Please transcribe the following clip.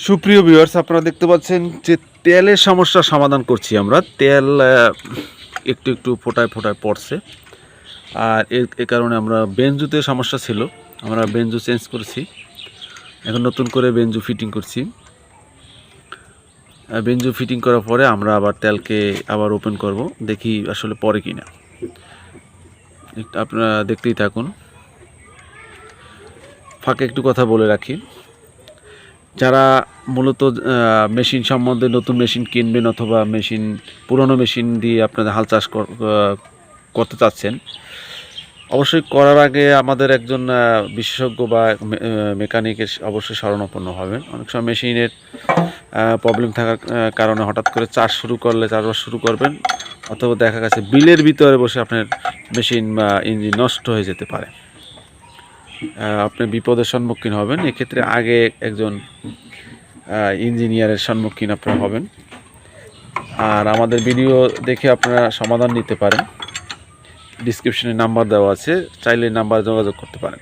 সুপ্রিয় ভিউয়ার্স, আপনারা দেখতে পাচ্ছেন যে তেলের সমস্যার সমাধান করছি আমরা। তেল একটু একটু ফোটায় ফোটায় পড়ছে, আর এ কারণে আমরা বেঞ্জুতে সমস্যা ছিল, আমরা বেঞ্জু চেঞ্জ করছি। এখন নতুন করে বেঞ্জু ফিটিং করছি। বেঞ্জু ফিটিং করার পরে আমরা আবার তেলকে আবার ওপেন করব, দেখি আসলে পরে কিনা। আপনারা দেখতেই থাকুন। ফাঁকে একটু কথা বলে রাখি, যারা মূলত মেশিন সম্বন্ধে নতুন মেশিন কিনবেন অথবা পুরনো মেশিন দিয়ে আপনাদের হাল চাষ করতে চাচ্ছেন, অবশ্যই করার আগে আমাদের একজন বিশেষজ্ঞ বা মেকানিকের অবশ্যই শরণাপন্ন হবেন। অনেক সময় মেশিনের প্রবলেম থাকার কারণে হঠাৎ করে চাষবাস শুরু করবেন, অথবা দেখা গেছে বিলের ভিতরে বসে আপনার মেশিন বা ইঞ্জিন নষ্ট হয়ে যেতে পারে, আপনি বিপদের সম্মুখীন হবেন। এক্ষেত্রে আগে একজন ইঞ্জিনিয়ারের সম্মুখীন আপনারা হবেন। আর আমাদের ভিডিও দেখে আপনারা সমাধান নিতে পারেন। ডিসক্রিপশনে নাম্বার দেওয়া আছে, চাইলে নাম্বার যোগাযোগ করতে পারেন।